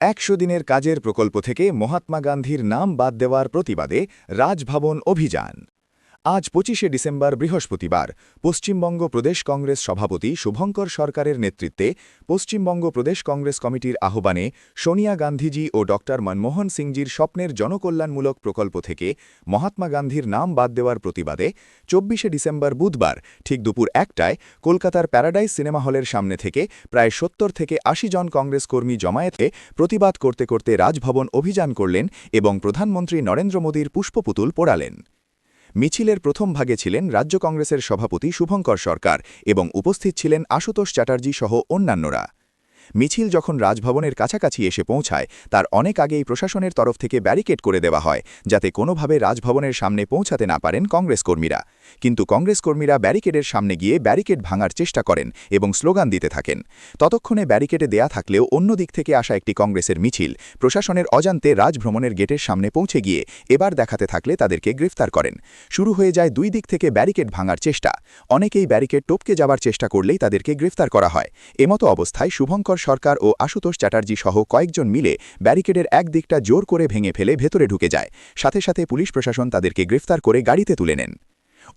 ১০০ দিনের কাজের প্রকল্প থেকে মহাত্মা গান্ধীর নাম বাদ দেওয়ার প্রতিবাদে রাজভবন অভিযান। আজ ২৫শে ডিসেম্বর বৃহস্পতিবার পশ্চিমবঙ্গ প্রদেশ কংগ্রেস সভাপতি শুভঙ্কর সরকারের নেতৃত্বে পশ্চিমবঙ্গ প্রদেশ কংগ্রেস কমিটির আহ্বানে সোনিয়া গান্ধীজি ও ড মনমোহন সিংজির স্বপ্নের জনকল্যাণমূলক প্রকল্প থেকে মহাত্মা গান্ধীর নাম বাদ দেওয়ার প্রতিবাদে ২৪শে ডিসেম্বর বুধবার ঠিক দুপুর ১টায় কলকাতার প্যারাডাইস সিনেমা হলের সামনে থেকে প্রায় ৭০ থেকে ৮০ জন কংগ্রেস কর্মী জমায়েতে প্রতিবাদ করতে করতে রাজভবন অভিযান করলেন এবং প্রধানমন্ত্রী নরেন্দ্র মোদীর পুষ্পপুতুল পোড়ালেন। মিছিলের প্রথম ভাগে ছিলেন রাজ্য কংগ্রেসের সভাপতি শুভঙ্কর সরকার এবং উপস্থিত ছিলেন আশুতোষ চ্যাটার্জি সহ অন্যান্যরা। মিছিল যখন রাজভবনের কাছাকাছি এসে পৌঁছায় তার অনেক আগেই প্রশাসনের তরফ থেকে ব্যারিকেড করে দেওয়া হয় যাতে কোনোভাবে রাজভবনের সামনে পৌঁছাতে না পারেন কংগ্রেস কর্মীরা। কিন্তু কংগ্রেস কর্মীরা ব্যারিকেডের সামনে গিয়ে ব্যারিকেড ভাঙার চেষ্টা করেন এবং স্লোগান দিতে থাকেন। ততক্ষণে ব্যারিকেডে দেয়া থাকলেও অন্য দিক থেকে আসা একটি কংগ্রেসের মিছিল প্রশাসনের অজান্তে রাজভবনের গেটের সামনে পৌঁছে গিয়ে এবার দেখাতে থাকলে তাদেরকে গ্রেফতার করেন। শুরু হয়ে যায় দুই দিক থেকে ব্যারিকেড ভাঙার চেষ্টা। অনেকেই ব্যারিকেড টপকে যাবার চেষ্টা করলেই তাদেরকে গ্রেফতার করা হয়। এমতো অবস্থায় শুভঙ্কর সরকার ও আশুতোষ চ্যাটার্জি সহ কয়েকজন মিলে ব্যারিকেডের এক দিকটা জোর করে ভেঙে ফেলে ভেতরে ঢুকে যায়। সাথে সাথে পুলিশ প্রশাসন তাদেরকে গ্রেফতার করে গাড়িতে তুলে নেন।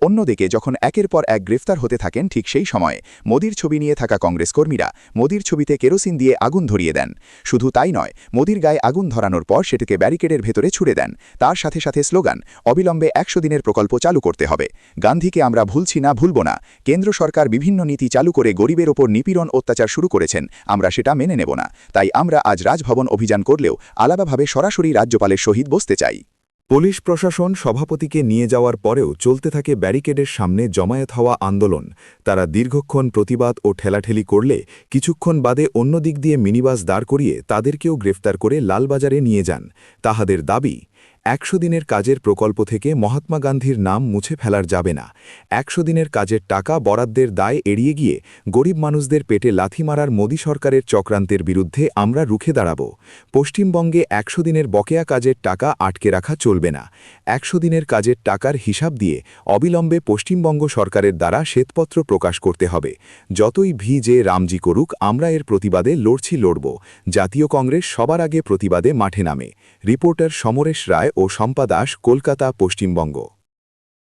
অন্যদিকে যখন একের পর এক গ্রেফতার হতে থাকেন ঠিক সেই সময়ে মোদির ছবি নিয়ে থাকা কংগ্রেস কর্মীরা মোদির ছবিতে কেরোসিন দিয়ে আগুন ধরিয়ে দেন। শুধু তাই নয়, মোদির গায়ে আগুন ধরানোর পর সেটাকে ব্যারিকেডের ভেতরে ছুড়ে দেন। তার সাথে সাথে স্লোগান, অবিলম্বে ১০০ দিনের প্রকল্প চালু করতে হবে, গান্ধীকে আমরা ভুলছি না, ভুলব না, কেন্দ্র সরকার বিভিন্ন নীতি চালু করে গরিবের ওপর নিপীড়ন অত্যাচার শুরু করেছেন, আমরা সেটা মেনে নেব না। তাই আমরা আজ রাজভবন অভিযান করলেও আলাদাভাবে সরাসরি রাজ্যপালের সহিত বসতে চাই। পুলিশ প্রশাসন সভাপতিকে নিয়ে যাওয়ার পরেও চলতে থাকে ব্যারিকেডের সামনে জমায়েত হওয়া আন্দোলন। তারা দীর্ঘক্ষণ প্রতিবাদ ও ঠেলাঠেলি করলে কিছুক্ষণ বাদে অন্য দিক দিয়ে মিনিবাস দাঁড় করিয়ে তাদেরকেও গ্রেফতার করে লালবাজারে নিয়ে যান। তাহাদের দাবি, ১০০ দিনের কাজের প্রকল্প থেকে মহাত্মা গান্ধীর নাম মুছে ফেলার যাবে না। ১০০ দিনের কাজের টাকা বরাদ্দের দায় এড়িয়ে গিয়ে গরিব মানুষদের পেটে লাথি মারার মোদী সরকারের চক্রান্তের বিরুদ্ধে আমরা রুখে দাঁড়াব। পশ্চিমবঙ্গে ১০০ দিনের বকেয়া কাজের টাকা আটকে রাখা চলবে না। ১০০ দিনের কাজের টাকার হিসাব দিয়ে অবিলম্বে পশ্চিমবঙ্গ সরকারের দ্বারা শ্বেতপত্র প্রকাশ করতে হবে। যতই ভিজে রামজি করুক, আমরা এর প্রতিবাদে লড়ব। জাতীয় কংগ্রেস সবার আগে প্রতিবাদে মাঠে নামে। রিপোর্টার সমরেশ রায় ও শম্পা দাস, কলকাতা, পশ্চিমবঙ্গ।